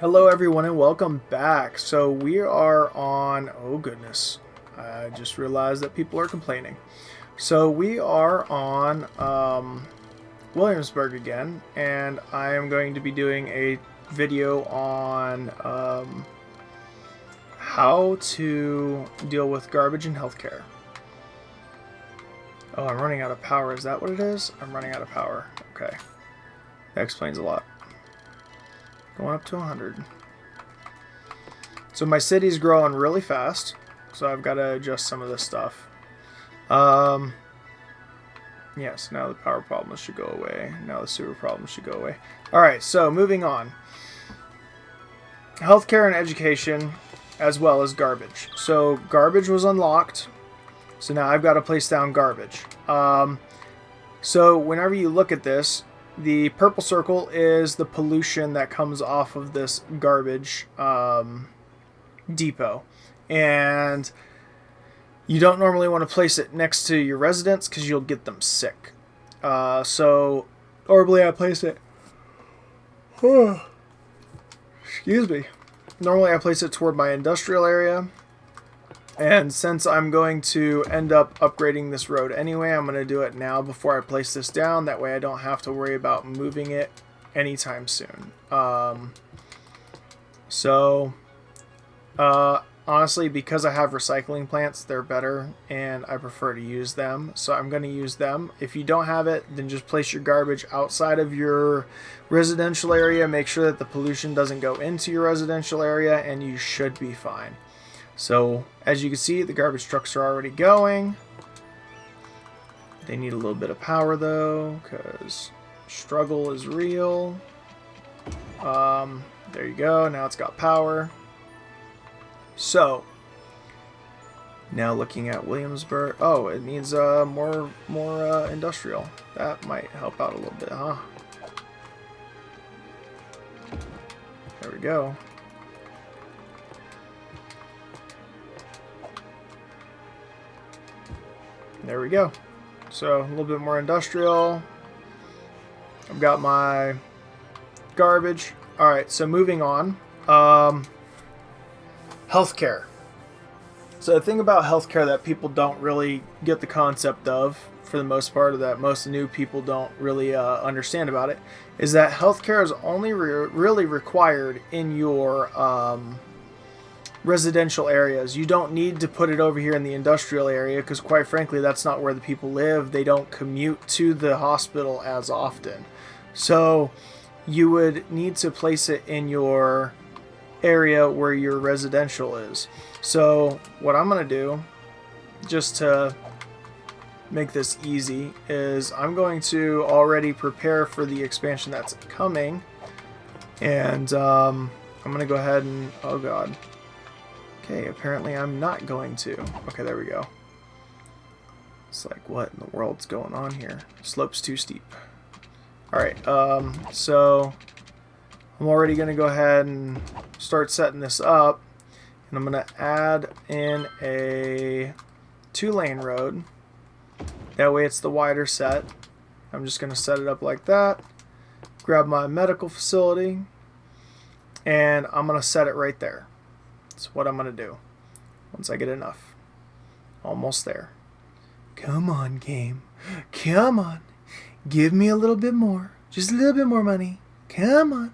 Hello everyone and welcome back. So we are on, oh goodness, I just realized that people are complaining. So we are on Williamsburg again, and I am going to be doing a video on how to deal with garbage in healthcare. Oh, I'm running out of power. Is that what it is? I'm running out of power. Okay. That explains a lot. Going up to 100. So my city's growing really fast, so I've got to adjust some of this stuff. Yes, now the power problems should go away. Now the sewer problems should go away. Alright, so moving on. Healthcare and education, as well as garbage. So garbage was unlocked, so now I've got to place down garbage. So whenever you look at this, the purple circle is the pollution that comes off of this garbage depot. And you don't normally want to place it next to your residents because you'll get them sick. So normally I place it... Excuse me. Normally I place it toward my industrial area. And since I'm going to end up upgrading this road anyway, I'm going to do it now before I place this down. That way I don't have to worry about moving it anytime soon. Honestly, because I have recycling plants, they're better and I prefer to use them. So I'm going to use them. If you don't have it, then just place your garbage outside of your residential area. Make sure that the pollution doesn't go into your residential area and you should be fine. So, as you can see, the garbage trucks are already going. They need a little bit of power, though, because struggle is real. There you go. Now it's got power. So, now looking at Williamsburg. Oh, it needs more industrial. That might help out a little bit, huh? There we go. There we go. So a little bit more industrial. I've got my garbage. Alright, so moving on. Healthcare. So the thing about healthcare that people don't really get the concept of, for the most part, or that most new people don't really understand about it, is that healthcare is only really required in your residential areas. You don't need to put it over here in the industrial area because, quite frankly, that's not where the people live. They don't commute to the hospital as often. So you would need to place it in your area where your residential is. So what I'm going to do, just to make this easy, is I'm going to already prepare for the expansion that's coming. And I'm going to go ahead and... Oh, God. Okay, apparently I'm not going to. Okay, there we go. It's like, what in the world's going on here? Slope's too steep. Alright, so I'm already going to go ahead and start setting this up. And I'm going to add in a 2-lane road. That way it's the wider set. I'm just going to set it up like that. Grab my medical facility. And I'm going to set it right there. That's what I'm going to do once I get enough. Almost there. Come on, game. Come on. Give me a little bit more. Just a little bit more money. Come on.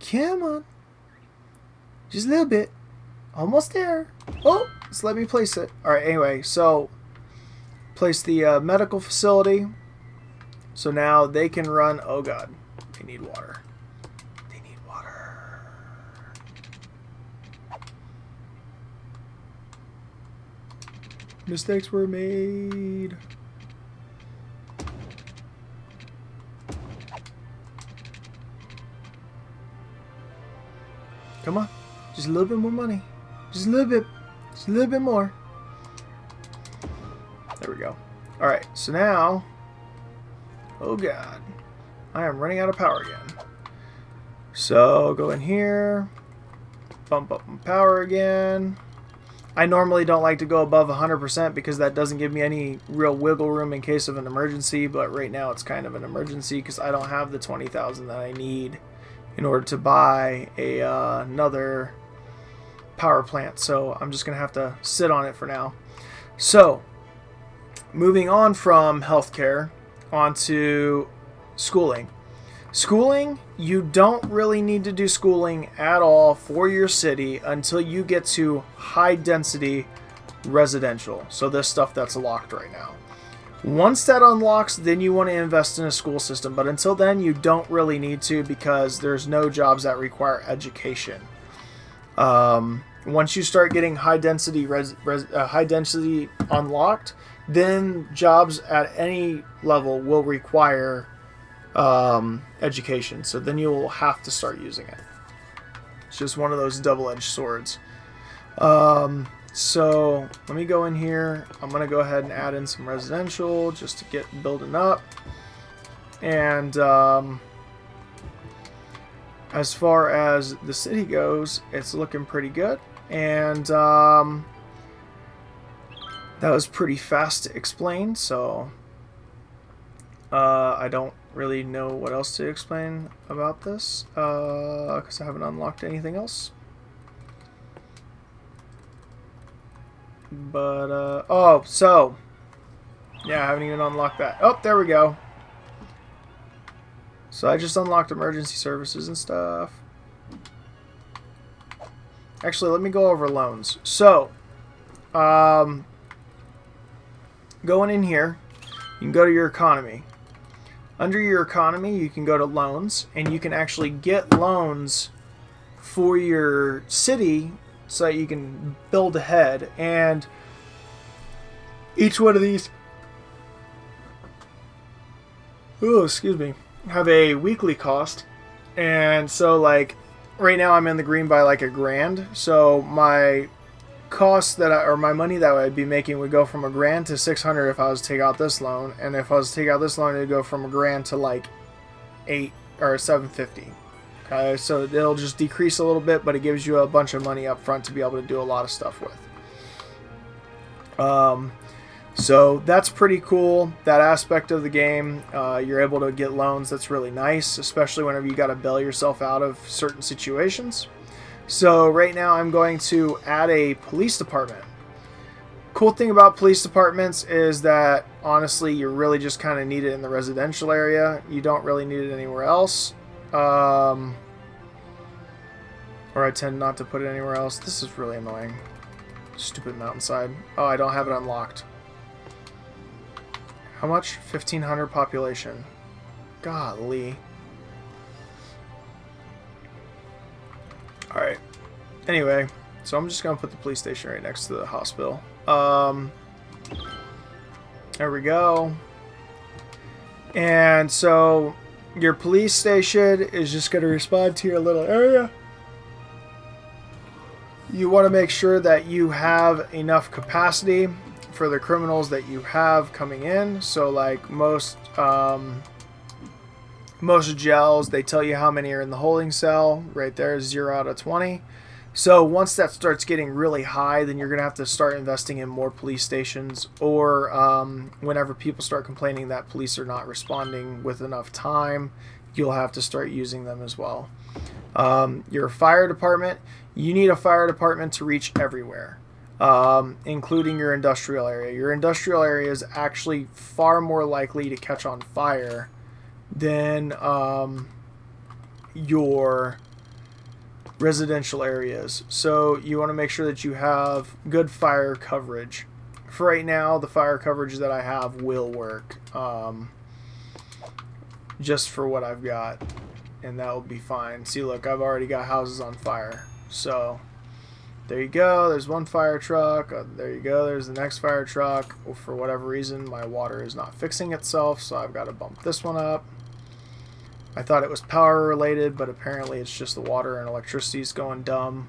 Come on. Just a little bit. Almost there. Oh, just let me place it. Alright, anyway, so place the medical facility. So now they can run. Oh, God. They need water. Mistakes were made. Come on. Just a little bit more money. Just a little bit. Just a little bit more. There we go. Alright, so now... Oh, God. I am running out of power again. So, go in here. Bump up my power again. I normally don't like to go above 100% because that doesn't give me any real wiggle room in case of an emergency, but right now it's kind of an emergency because I don't have the 20,000 that I need in order to buy another power plant. So I'm just going to have to sit on it for now. So moving on from healthcare onto schooling. Schooling, you don't really need to do schooling at all for your city until you get to high density residential. So this stuff that's locked right now. Once that unlocks, then you want to invest in a school system. But until then, you don't really need to, because there's no jobs that require education. Once you start getting high density unlocked, then jobs at any level will require education. So then you will have to start using it. It's just one of those double-edged swords. So let me go in here. I'm going to go ahead and add in some residential just to get building up. And as far as the city goes, it's looking pretty good. And that was pretty fast to explain, so I don't really know what else to explain about this because I haven't unlocked anything else. But oh, so yeah, I haven't even unlocked that. Oh, there we go. So I just unlocked emergency services and stuff. Actually, let me go over loans. So going in here, you can go to your economy. Under your economy, you can go to loans, and you can actually get loans for your city so that you can build ahead. And each one of these, have a weekly cost. And so, like, right now I'm in the green by like $1,000. So my cost or my money that I'd be making would go from $1,000 to $600 if I was to take out this loan. And if I was to take out this loan, it'd go from $1,000 to like $800 or $750. Okay, so it'll just decrease a little bit, but it gives you a bunch of money up front to be able to do a lot of stuff with. So that's pretty cool, that aspect of the game. You're able to get loans. That's really nice, especially whenever you got to bail yourself out of certain situations. So right now I'm going to add a police department. Cool thing about police departments is that honestly you really just kind of need it in the residential area. You don't really need it anywhere else. Or I tend not to put it anywhere else. This is really annoying. Stupid mountainside. Oh, I don't have it unlocked. How much? 1,500 population. Golly. Alright. Anyway, so I'm just going to put the police station right next to the hospital. There we go. And so your police station is just going to respond to your little area. You want to make sure that you have enough capacity for the criminals that you have coming in. So like most jails, they tell you how many are in the holding cell. Right there is 0 out of 20. So once that starts getting really high, then you're going to have to start investing in more police stations, or whenever people start complaining that police are not responding with enough time, you'll have to start using them as well. Your fire department, you need a fire department to reach everywhere, including your industrial area. Your industrial area is actually far more likely to catch on fire than your residential areas. So you want to make sure that you have good fire coverage. For right now, the fire coverage that I have will work, just for what I've got, and that will be fine. See, look, I've already got houses on fire. So there you go. There's one fire truck. There you go. There's the next fire truck. Well, for whatever reason, my water is not fixing itself, so I've got to bump this one up. I thought it was power related, but apparently it's just the water and electricity is going dumb.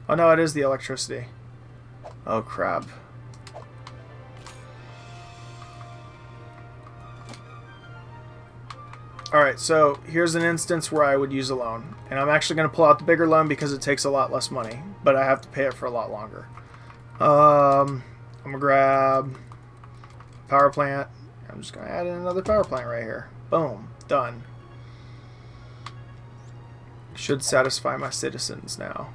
Oh no, it is the electricity. Oh crap. Alright, so here's an instance where I would use a loan. And I'm actually going to pull out the bigger loan because it takes a lot less money, but I have to pay it for a lot longer. I'm going to grab power plant. I'm just going to add in another power plant right here. Boom. Done. Should satisfy my citizens now.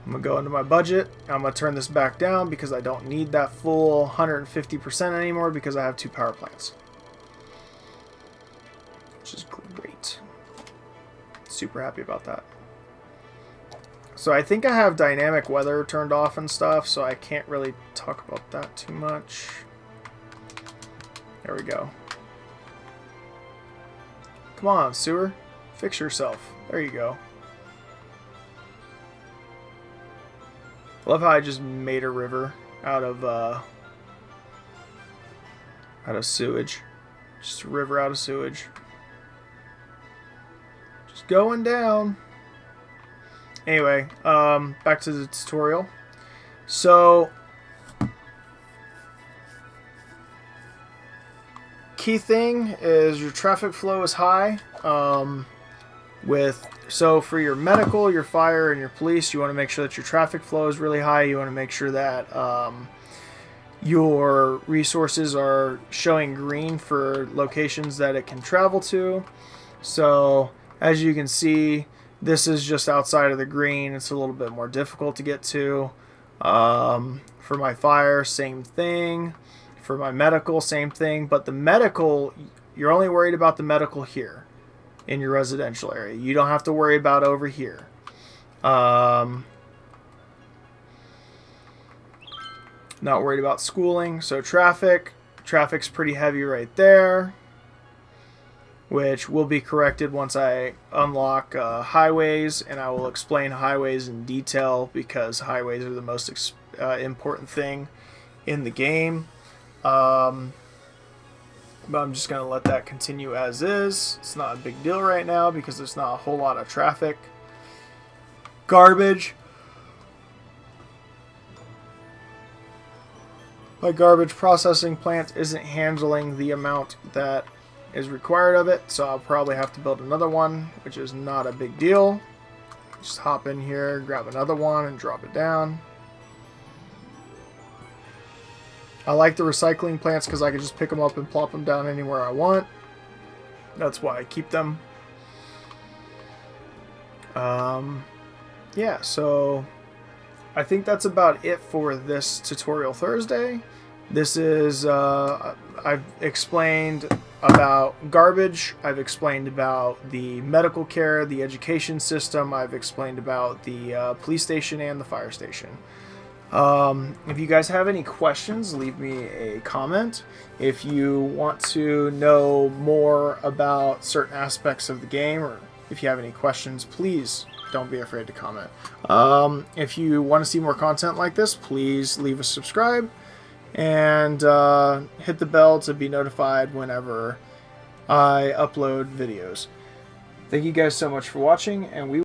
I'm going to go into my budget. I'm going to turn this back down because I don't need that full 150% anymore because I have 2 power plants. Which is great. Super happy about that. So I think I have dynamic weather turned off and stuff, so I can't really talk about that too much. There we go. Come on, sewer. Fix yourself. There you go. I love how I just made a river out of sewage. Just a river out of sewage. Just going down. Anyway, back to the tutorial. So, key thing is your traffic flow is high. So for your medical, your fire, and your police, you want to make sure that your traffic flow is really high. You want to make sure that your resources are showing green for locations that it can travel to. So as you can see, this is just outside of the green. It's a little bit more difficult to get to. For my fire, same thing. For my medical, same thing. But the medical, you're only worried about the medical here in your residential area. You don't have to worry about over here. Not worried about schooling. So traffic's pretty heavy right there, which will be corrected once I unlock highways, and I will explain highways in detail because highways are the most important thing in the game. But I'm just going to let that continue as is. It's not a big deal right now because there's not a whole lot of traffic. Garbage. My garbage processing plant isn't handling the amount that is required of it, so I'll probably have to build another one, which is not a big deal. Just hop in here, grab another one, and drop it down. I like the recycling plants because I can just pick them up and plop them down anywhere I want. That's why I keep them. Yeah, so I think that's about it for this tutorial Thursday. This is, I've explained about garbage, I've explained about the medical care, the education system, I've explained about the police station and the fire station. If you guys have any questions, leave me a comment. If you want to know more about certain aspects of the game, or if you have any questions, please don't be afraid to comment. If you want to see more content like this, please leave a subscribe and hit the bell to be notified whenever I upload videos. Thank you guys so much for watching, and we